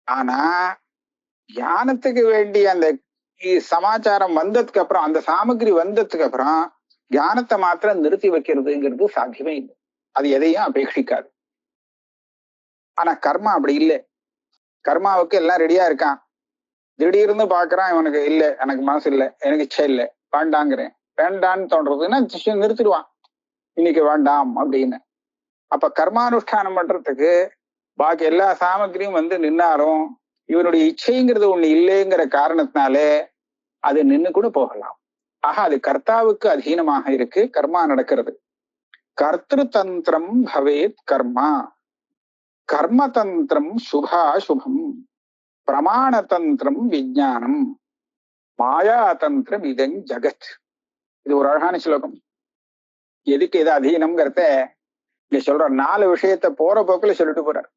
ஆனா ஞானத்துக்கு வேண்டிய அந்த சமாச்சாரம் வந்ததுக்கு அப்புறம், அந்த சாமகிரி வந்ததுக்கு அப்புறம் ஞானத்தை மாத்திரம் நிறுத்தி வைக்கிறதுங்கிறது சாத்தியமே இல்லை. அது எதையும் அபேட்சிக்காது. ஆனா கர்மா அப்படி இல்லை. கர்மாவுக்கு எல்லாம் ரெடியா இருக்கான், திடீர்னு பாக்குறான் இவனுக்கு இல்லை, எனக்கு மனசு இல்லை, எனக்கு இச்சை இல்லை, வேண்டாங்கிறேன், வேண்டான்னு தோன்றதுன்னா நிறுத்திடுவான், இன்னைக்கு வேண்டாம் அப்படின்னு. அப்ப கர்மானுஷ்டானம் பண்றதுக்கு பாக்கி எல்லா சாமகிரியும் நின்னாலும் இவனுடைய இச்சைங்கிறது ஒண்ணு இல்லைங்கிற காரணத்தினாலே அது நின்னு கூட போகலாம். ஆக அது கர்த்தாவுக்கு அதீனமாக இருக்கு கர்மா நடக்கிறது. கர்த்திரு தந்திரம் பவேத் கர்மா, கர்மதந்திரம் சுபாசுபம், பிரமாணதந்திரம் விஜானம், மாயாதந்திரம் இதன் ஜகத். இது ஒரு அழகான ஸ்லோகம். எதுக்கு எது அதீனம்ங்கிறத இங்க சொல்ற 4 விஷயத்த போற போக்குல சொல்லிட்டு போறார்.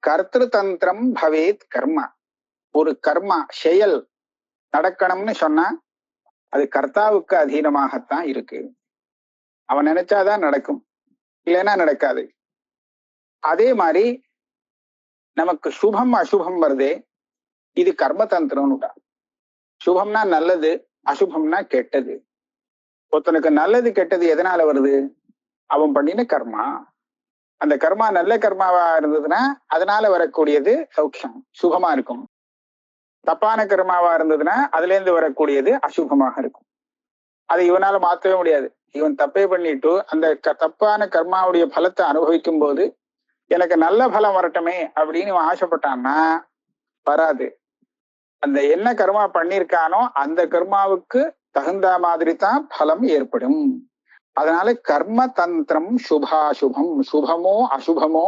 கர்த்திரு தந்திரம் பவேத் கர்மா, ஒரு கர்மா செயல் நடக்கணும்னு சொன்னா அது கர்த்தாவுக்கு அதீனமாகத்தான் இருக்கு. அவன் நினைச்சாதான் நடக்கும், இல்லைன்னா நடக்காது. அதே மாதிரி நமக்கு சுபம் அசுபம் வருதே, இது கர்மதந்திரம்னுடா. சுபம்னா நல்லது, அசுபம்னா கெட்டது. ஒருத்தனுக்கு நல்லது கெட்டது எதனால வருது? அவன் பண்ணின கர்மா. அந்த கர்மா நல்ல கர்மாவா இருந்ததுன்னா அதனால வரக்கூடியது சௌக்கியம், சுகமா இருக்கும். தப்பான கர்மாவா இருந்ததுன்னா அதுல இருந்து வரக்கூடியது அசுபமாக இருக்கும். அதை இவனால மாற்றவே முடியாது. இவன் தப்பே பண்ணிட்டு அந்த தப்பான கர்மாவுடைய பலத்தை அனுபவிக்கும் போது எனக்கு நல்ல பலம் வரட்டுமே அப்படின்னு இவன் ஆசைப்பட்டான்னா வராது. அந்த என்ன கர்மா பண்ணியிருக்கானோ அந்த கர்மாவுக்கு தகுந்த மாதிரி தான் பலம் ஏற்படும். அதனால கர்ம தந்திரம் சுபாசுபம், சுபமோ அசுபமோ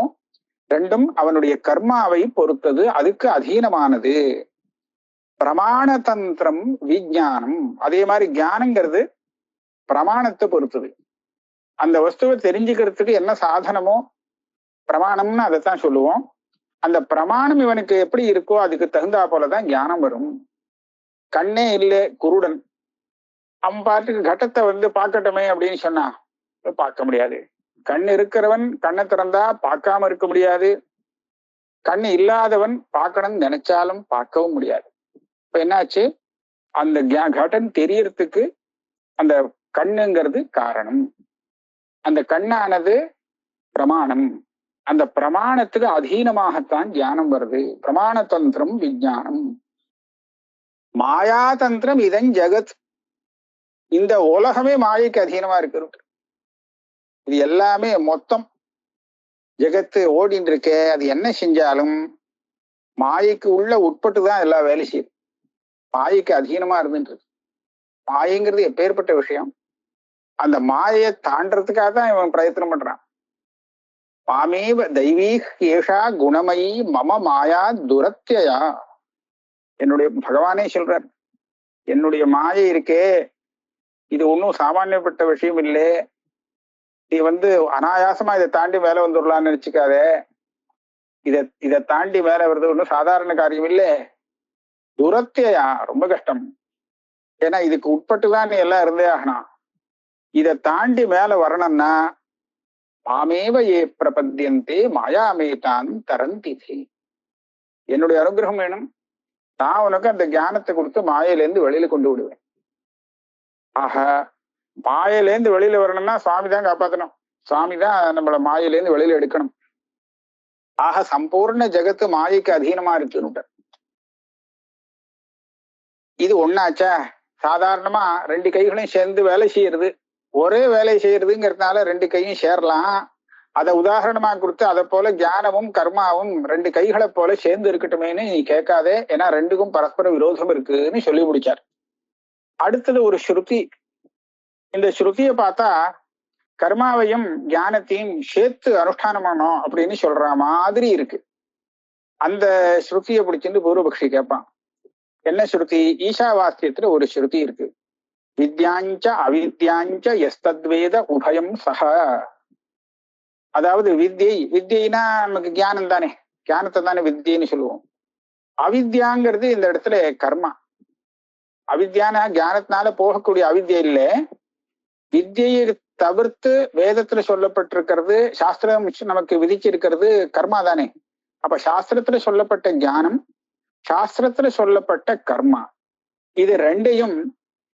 ரெண்டும் அவனுடைய கர்மாவை பொறுத்தது, அதுக்கு அதீனமானது. பிரமாண தந்திரம் விஞ்ஞானம், அதே மாதிரி ஞானங்கிறது பிரமாணத்தை பொறுத்தது. அந்த வஸ்துவை தெரிஞ்சுக்கிறதுக்கு என்ன சாதனமோ பிரமாணம்னு அதைத்தான் சொல்லுவோம். அந்த பிரமாணம் இவனுக்கு எப்படி இருக்கோ அதுக்கு தகுந்தா போலதான் ஞானம் வரும். கண்ணே இல்லை குருடன், அவன் பாட்டுக்கு கடத்தை பார்க்கட்டுமே அப்படின்னு சொன்னா பார்க்க முடியாது. கண் இருக்கிறவன் கண்ணை திறந்தா பார்க்காம இருக்க முடியாது. கண் இல்லாதவன் பார்க்கணும்னு நினைச்சாலும் பார்க்கவும் முடியாது. இப்ப என்னாச்சு, அந்த கடன் தெரியறதுக்கு அந்த கண்ணுங்கிறது காரணம். அந்த கண்ணானது பிரமாணம். அந்த பிரமாணத்துக்கு அதீனமாகத்தான் தியானம் வருது. பிரமாண தந்திரம் விஞ்ஞானம். மாயா தந்திரம் இதன் ஜெகத். இந்த உலகமே மாயைக்கு அதீனமா இருக்கிறது. இது எல்லாமே மொத்தம் ஜெகத்து ஓடின்னு இருக்கே, அது என்ன செஞ்சாலும் மாயைக்கு உள்ள உட்பட்டுதான் எல்லா வேலை செய்யுது. மாயைக்கு அதீனமா இருந்துட்டு இருக்கு. மாயைங்கிறது எப்பேற்பட்ட விஷயம். அந்த மாயையை தாண்டறதுக்காக தான் இவன் பிரயத்தனம் பண்றான். மாமேவ தெய்வீ ஏஷா குணமயி மம மாயா துரத்தியா. என்னுடைய பகவானே சொல்றார், என்னுடைய மாயை இருக்கே இது ஒன்றும் சாமானியப்பட்ட விஷயம் இல்லை. நீ அனாயாசமா இதை தாண்டி மேல வந்துடலான்னு நினைச்சுக்காதே. இதை தாண்டி மேல வருது ஒன்றும் சாதாரண காரியம் இல்லை. துரத்தியா ரொம்ப கஷ்டம். ஏன்னா இதுக்கு உட்பட்டுதான் நீ எல்லாம் இருந்தே ஆகணும். இதை தாண்டி மேல வரணும்னா மாமேவ ஏ பிரபத்தியந்தே மாயாமேதான் தரந்திதே. என்னுடைய அனுகிரகம் வேணும். நான் உனக்கு அந்த ஞானத்தை கொடுத்து மாயிலேருந்து வெளியில கொண்டு விடுவேன். ஆக மாயிலேருந்து வெளியில வரணும்னா சுவாமி தான் காப்பாற்றணும். சுவாமி தான் நம்மள மாயிலேருந்து வெளியில எடுக்கணும். ஆக சம்பூர்ண ஜெகத்து மாயைக்கு அதீனமா இருக்குன்னு. இது ஒன்னாச்சா? சாதாரணமா ரெண்டு கைகளையும் சேர்ந்து வேலை செய்யறது, ஒரே வேலை செய்யறதுங்கிறதுனால ரெண்டு கையும் சேரலாம். அதை உதாரணமா கொடுத்து அதை போல ஞானமும் கர்மாவும் ரெண்டு கைகளை போல சேர்ந்து இருக்கட்டுமேன்னு நீ கேட்காதே. ஏன்னா ரெண்டுக்கும் பரஸ்பர விரோதம் இருக்குன்னு சொல்லி முடிச்சார். அடுத்தது ஒரு ஸ்ருதி. இந்த ஸ்ருதியை பார்த்தா கர்மாவையும் ஞானத்தையும் சேர்த்து அனுஷ்டானம் பண்ணணும் அப்படின்னு சொல்ற மாதிரி இருக்கு. அந்த ஸ்ருதியை பிடிச்சிருந்து பூர்வபக்ஷி கேட்பான், என்ன ஸ்ருதி? ஈஷாவாஸ்யத்துல ஒரு ஸ்ருதி இருக்கு, வித்யாஞ்ச அவித்யாஞ்ச எஸ்தத்வேத உபயம் சக. அதாவது வித்யைனா நமக்கு ஞானம் தானே, ஞானத்தை தானே வித்யன்னு சொல்லுவோம். அவித்யாங்கிறது இந்த இடத்துல கர்மா. அவித்யான ஞானத்தினால போகக்கூடிய அவித்யை இல்லை. வித்யை தவிர்த்து வேதத்துல சொல்லப்பட்டிருக்கிறது, சாஸ்திரம் நமக்கு விதிச்சிருக்கிறது கர்மா தானே. அப்ப சாஸ்திரத்துல சொல்லப்பட்ட ஞானம், சாஸ்திரத்துல சொல்லப்பட்ட கர்மா, இது ரெண்டையும்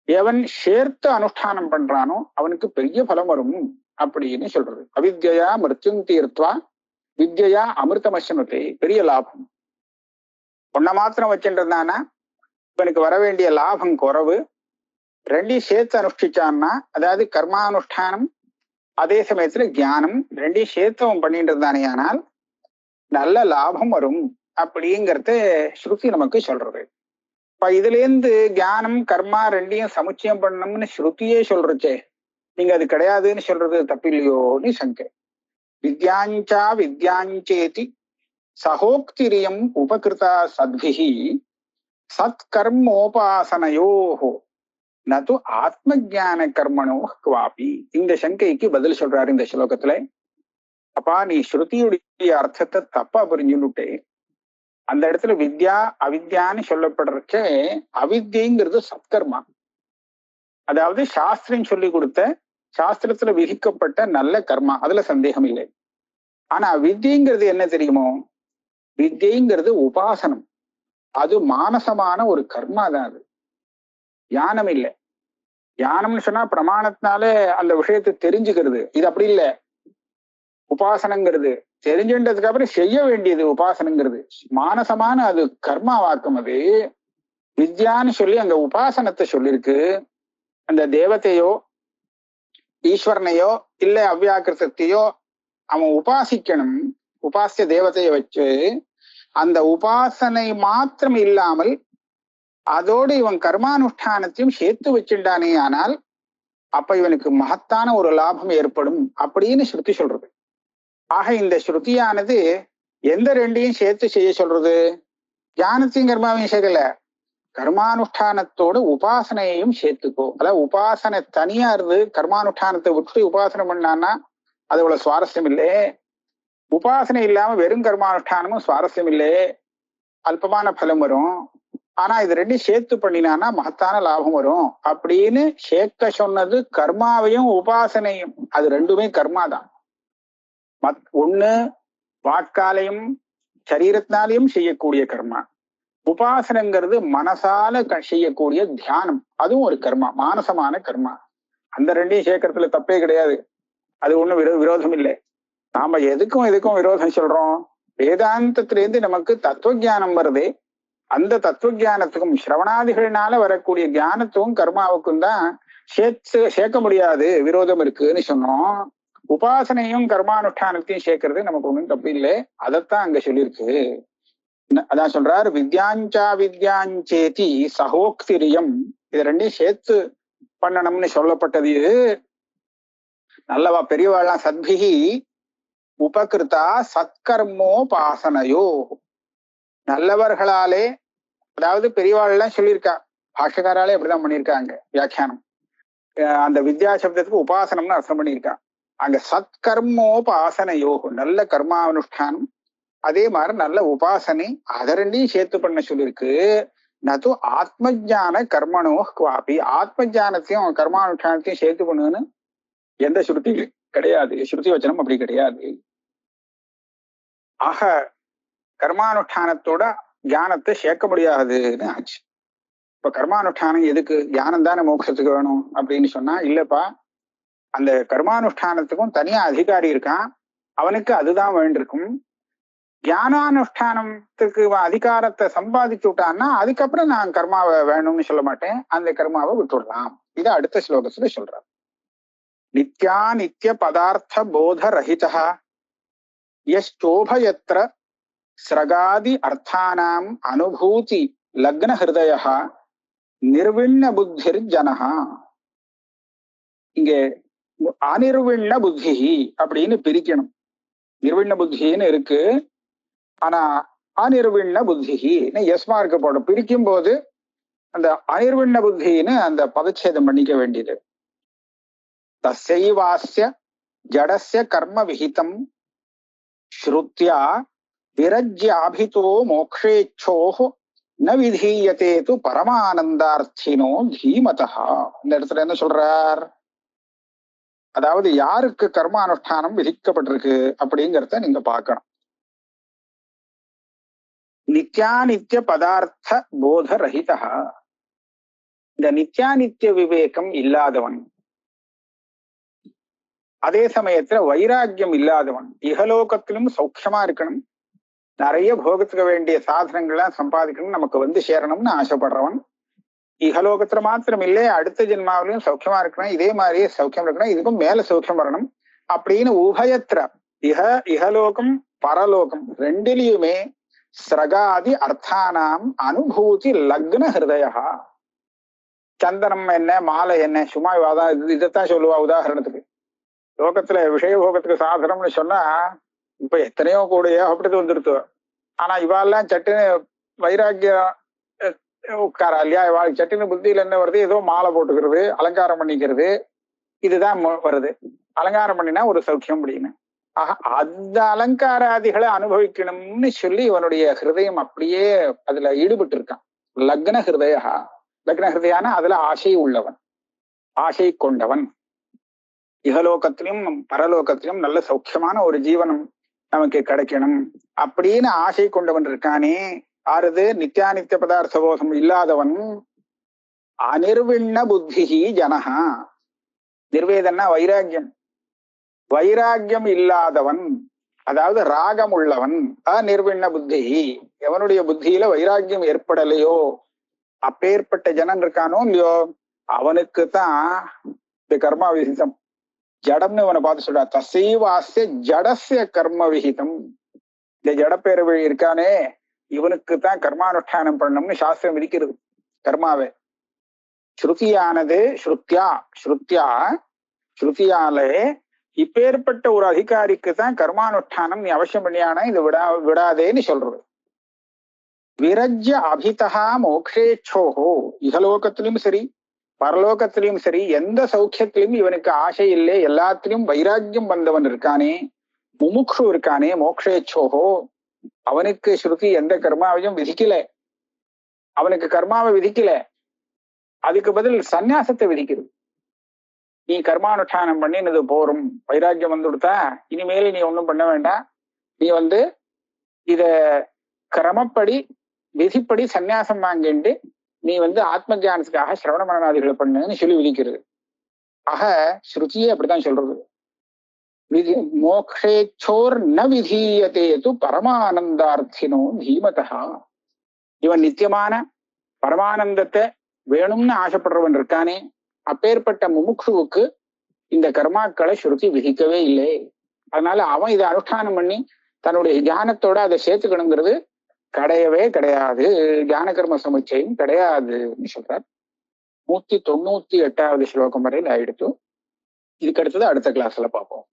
எவன் சேர்த்து அனுஷ்டானம் பண்றானோ அவனுக்கு பெரிய பலம் வரும் அப்படின்னு சொல்றது. அவித்யா மிருத்யும் தீர்த்வா வித்யா அமிர்தமஸ்யனுதே. பெரிய லாபம். ஒன்ன மாத்திரம் வச்சுருந்தானா இவனுக்கு வர வேண்டிய லாபம் குறைவு. ரெண்டையும் சேர்த்து அனுஷ்டிச்சான்னா, அதாவது கர்மானுஷ்டானம் அதே சமயத்துல ஞானம் ரெண்டையும் சேர்த்து அவன் பண்ணிட்டு இருந்தானே ஆனால் நல்ல லாபம் வரும் அப்படிங்கிறத ஸ்ருதி நமக்கு சொல்றது. இப்ப இதுல இருந்து ஞானம் கர்மா ரெண்டையும் சமுச்சயம் பண்ணணும்னு ஸ்ருதியே சொல்றச்சே, நீங்க அது கிடையாதுன்னு சொல்றது தப்பில்லையோன்னு சங்கை. வித்யாஞ்சா வித்யாஞ்சேதி சகோக்திரியம் உபகிருதா சத்பிஹி சத்கர்மோபாசனையோஹோ நது ஆத்ம ஜான கர்மனோ குவாபி. இந்த சங்கைக்கு பதில் சொல்றாரு இந்த ஸ்லோகத்துல. அப்பா நீ ஸ்ருதியுடைய அர்த்தத்தை தப்பா புரிஞ்சுட்டே. அந்த இடத்துல வித்யா அவித்யான்னு சொல்லப்படுறச்சே, அவித்யங்கிறது சத்கர்மா. அதாவது சாஸ்திரம் சொல்லி கொடுத்த, சாஸ்திரத்துல விதிக்கப்பட்ட நல்ல கர்மா, அதுல சந்தேகம் இல்லை. ஆனா வித்யங்கிறது என்ன தெரியுமோ, வித்யங்கிறது உபாசனம். அது மானசமான ஒரு கர்மா தான். அது ஞானம் இல்லை. ஞானம்னு சொன்னா பிரமாணத்தினாலே அந்த விஷயத்தை தெரிஞ்சுக்கிறது. இது அப்படி இல்லை. உபாசனங்கிறது தெரிஞ்சுன்றதுக்கு அப்புறம் செய்ய வேண்டியது. உபாசனங்கிறது மானசமான அது கர்மா வாக்கம். அது வித்யான்னு சொல்லி அங்க உபாசனத்தை சொல்லியிருக்கு. அந்த தேவத்தையோ ஈஸ்வரனையோ இல்ல அவ்வியாக்கிருத்தையோ அவன் உபாசிக்கணும். உபாசிய தேவதையை வச்சு அந்த உபாசனை மாத்திரம் இல்லாமல் அதோடு இவன் கர்மானுஷ்டானத்தையும் சேர்த்து வச்சுட்டானே ஆனால் அப்ப இவனுக்கு மகத்தான ஒரு லாபம் ஏற்படும் அப்படின்னு ஸ்ருதி சொல்றது. ஆக இந்த ஸ்ருதியானது எந்த ரெண்டையும் சேர்த்து செய்ய சொல்றது? ஞானத்தையும் கர்மாவையும் செய்யல, கர்மானுஷ்டானத்தோட உபாசனையையும் சேர்த்துக்கோ. அதாவது உபாசனை தனியா இருந்து கர்மானுஷ்டானத்தை விட்டு உபாசனை பண்ணான்னா அது அவ்வளவு சுவாரஸ்யம் இல்லை. உபாசனை இல்லாம வெறும் கர்மானுஷ்டானமும் சுவாரஸ்யம் இல்லை, அல்பமான பலம் வரும். ஆனா இது ரெண்டும் சேர்த்து பண்ணினான்னா மகத்தான லாபம் வரும் அப்படின்னு சேர்க்க சொன்னது கர்மாவையும் உபாசனையும். அது ரெண்டுமே கர்மா தான். ஒண்ணு வாக்காலையும் சரீரத்தினாலையும் செய்யக்கூடிய கர்மா. உபாசனைங்கிறது மனசால செய்யக்கூடிய தியானம், அதுவும் ஒரு கர்மா, மானசமான கர்மா. அந்த ரெண்டையும் சேர்க்கறதுல தப்பே கிடையாது. அது ஒண்ணும் விரோதம் இல்லை. நாம எதுக்கும் விரோதம் சொல்றோம்? வேதாந்தத்திலேருந்து நமக்கு தத்துவ ஞானம் வருது. அந்த தத்துவ ஞானத்துக்கும் சிரவணாதிகளினால வரக்கூடிய ஞானத்துக்கும் கர்மாவுக்கும் தான் சேர்க்க முடியாது, விரோதம் இருக்குன்னு சொன்னோம். உபாசனையும் கர்மானுஷ்டானத்தையும் சேர்க்கறது நமக்கு ஒண்ணும் தப்பு இல்லை. அதைத்தான் அங்க சொல்லியிருக்கு. அதான் சொல்றாரு, வித்யாஞ்சா வித்யாஞ்சேதி சகோக்திரியம். இது ரெண்டையும் சேர்த்து பண்ணணும்னு சொல்லப்பட்டது. நல்லவா பெரியவாழ்லாம் சத்பிகி உபகிருத்தா சத்கர்மோபாசனையோ. நல்லவர்களாலே, அதாவது பெரியவாழ்லாம் சொல்லியிருக்கா, பாஷகாராலே அப்படிதான் பண்ணியிருக்காங்க வியாக்கியானம். அந்த வித்யா சப்தத்துக்கு உபாசனம்னு அர்த்தம் பண்ணியிருக்கா. அங்க சத்கர்மோபாசனையோ, நல்ல கர்மானுஷ்டானம், அதே மாதிரி நல்ல உபாசனை, அதை ரெண்டையும் சேர்த்து பண்ண சொல்லியிருக்கு. நது ஆத்மஜான கர்மனோ குவாபி. ஆத்மஜானத்தையும் கர்மானுஷ்டானத்தையும் சேர்த்து பண்ணுன்னு எந்த ஸ்ருதி கிடையாது, ஸ்ருதி வச்சனம் அப்படி கிடையாது. ஆக கர்மானுஷ்டானத்தோட ஞானத்தை சேர்க்க முடியாதுன்னு ஆச்சு. இப்ப கர்மானுஷ்டானம் எதுக்கு? ஞானம் தானே மோட்சத்துக்கு வேணும் அப்படின்னு சொன்னா, இல்லப்பா, அந்த கர்மானுஷ்டானத்துக்கும் தனியா அதிகாரி இருக்கான், அவனுக்கு அதுதான் வேண்டியிருக்கும். ஞானானுஷ்டானத்துக்கு அதிகாரத்தை சம்பாதிச்சு விட்டான்னா அதுக்கப்புறம் நான் கர்மாவை வேணும்னு சொல்ல மாட்டேன், அந்த கர்மாவை விட்டுடலாம். இதை அடுத்த ஸ்லோகத்துல சொல்றார். நித்யா நித்திய பதார்த்த போத ரஹிதா யச்சோபயத்ர ஸ்ரகாதி அர்த்தானாம் அனுபூதி லக்ன ஹிருதயா நிர்விண்ண புத்திர் ஜனஹா. இங்க அனிர்விண்ண புத்தி அப்படின்னு பிரிக்கணும். நிர்விண்ண புத்தின்னு இருக்கு, ஆனா அனிர்விண்ண புத்தின்னு எஸ்மார்க்கு போடும். பிரிக்கும் போது அந்த அனிர்விண்ண புத்தின்னு அந்த பதச்சேதம் பண்ணிக்க வேண்டியது. தஸ்யைவாஸ்ய ஜடஸ்ய கர்ம விஹிதம் ஸ்ருத்யா விரஜ்யாபிதோ மோக்ஷேச்சோஹோ ந விதீயதே து பரமானந்தார்த்தினோ தீமதா. இந்த இடத்துல என்ன சொல்றார்? அதாவது யாருக்கு கர்மானுஷ்டானம் விதிக்கப்பட்டிருக்கு அப்படிங்கிறத நீங்க பார்க்கணும். நித்யானித்ய பதார்த்த போத ரஹிதா. இந்த நித்யானித்ய விவேகம் இல்லாதவன், அதே சமயத்துல வைராக்கியம் இல்லாதவன், இகலோகத்திலும் சௌக்கியமா இருக்கணும், நிறைய போகத்துக்க வேண்டிய சாதனங்கள்லாம் சம்பாதிக்கணும், நமக்கு வந்து சேரணும்னு ஆசைப்படுறவன், இகலோகத்துல மாத்திரம் இல்லை அடுத்த ஜென்மாவிலையும் சௌக்கியமா இருக்கணும், இதே மாதிரியே சௌக்கியம் இருக்கணும், இதுக்கும் மேல சௌக்கியம் வரணும் அப்படின்னு உபயத்திர இகலோகம் பரலோகம் ரெண்டிலையுமே ஸ்ரகாதி அர்த்தானாம் அனுபூதி லக்ன ஹிருதயா. சந்தனம் என்ன, மாலை என்ன, சும்மா இதைத்தான் சொல்லுவா. உதாரணத்துக்கு லோகத்துல விஷயபோகத்துக்கு சாதனம்னு சொன்னா இப்ப எத்தனையோ கூட ஏகப்பட்டது வந்துடுத்து. ஆனா இவாள்லாம் சட்டுன்னு வைராக்கியம் உட்காரா இல்லையா? இவாளுக்கு சட்டுன்னு புத்தியில என்ன வருது, ஏதோ மாலை போட்டுக்கிறது, அலங்காரம் பண்ணிக்கிறது, இதுதான் வருது. அலங்காரம் பண்ணினா ஒரு சௌக்கியம் அப்படின்னு. ஆக அந்த அலங்காராதிகளை அனுபவிக்கணும்னு சொல்லி இவனுடைய ஹிருதயம் அப்படியே அதுல ஈடுபட்டு இருக்கான். லக்ன ஹிருதயா. லக்ன ஹிருதயான அதுல ஆசை உள்ளவன், ஆசை கொண்டவன். இகலோகத்திலும் பரலோகத்திலும் நல்ல சௌக்கியமான ஒரு ஜீவனம் நமக்கு கிடைக்கணும் அப்படின்னு ஆசை கொண்டவன் இருக்கானே. ஆறுது நித்யானித்திய பதார்த்த போதம் இல்லாதவன். அனிர்விண்ண புத்திஹி ஜனஹா. நிர்வேதன்னா வைராக்கியம். வைராக்கியம் இல்லாதவன், அதாவது ராகம் உள்ளவன். அநிர்விண்ண புத்தி. எவனுடைய புத்தியில வைராக்கியம் ஏற்படலையோ, அப்பேற்பட்ட ஜனன் இருக்கானோ இல்லையோ, அவனுக்குத்தான் இந்த கர்மா விகிதம். ஜடம்னு இவனை பார்த்து சொல்றா. தசைவாசிய ஜடசிய கர்ம விகிதம். இந்த ஜடப்பேரவழி இருக்கானே, இவனுக்குத்தான் கர்மானுஷ்டானம் பண்ணணும்னு சாஸ்திரம் விதிக்கிறது கர்மாவை. ஸ்ருதியானது ஸ்ருதியாலே இப்பேற்பட்ட ஒரு அதிகாரிக்கு தான் கர்மானுஷ்டானம் நீ அவசியம் பண்ணியானா இது விடாதேன்னு சொல்றது. விரஜ்ய அபிதா மோக்ஷேச்சோஹோ, இகலோகத்திலும் சரி பரலோகத்திலையும் சரி எந்த சௌக்கியத்திலையும் இவனுக்கு ஆசை இல்லை, எல்லாத்திலையும் வைராக்கியம் வந்தவன் இருக்கானே, முமுக்ஷு இருக்கானே, மோக்ஷேச்சோஹோ, அவனுக்கு ஸ்ருதி எந்த கர்மாவையும் விதிக்கல, அவனுக்கு கர்மாவை விதிக்கல, அதுக்கு பதில் சந்நியாசத்தை விதிக்கிறது. நீ கர்மானுஷ்டானம் பண்ணினது போரும், வைராக்கியம் வந்து கொடுத்தா இனிமேல் நீ ஒன்றும் பண்ண வேண்டாம், நீ இத கிரமப்படி விதிப்படி சந்நியாசம் வாங்கிண்டு நீ ஆத்ம ஜானத்துக்காக சிரவண மரணாதிகளை பண்ணுன்னு சொல்லி விதிக்கிறது. ஆக ஸ்ருதியே அப்படித்தான் சொல்றது. மோக்ஷேச்சோர் ந விதீயதே து பரமானந்தார்த்தினோ தீமதா. இவன் நித்தியமான பரமானந்தத்தை வேணும்னு ஆசைப்படுறவன் இருக்கானே, அப்பேற்பட்ட முமுட்சுவுக்கு இந்த கர்மாக்களை ஸ்ருதி விதிக்கவே இல்லை. அதனால அவன் இதை அனுஷ்டானம் பண்ணி தன்னுடைய தியானத்தோட அதை சேர்த்துக்கணுங்கிறது கிடையவே கிடையாது, தியான கர்ம சமுச்சயம் கிடையாதுன்னு சொல்றார். 198வது ஸ்லோகம் வரையில் ஆயிடுத்து. இதுக்கு அடுத்தது அடுத்த கிளாஸ்ல பார்ப்போம்.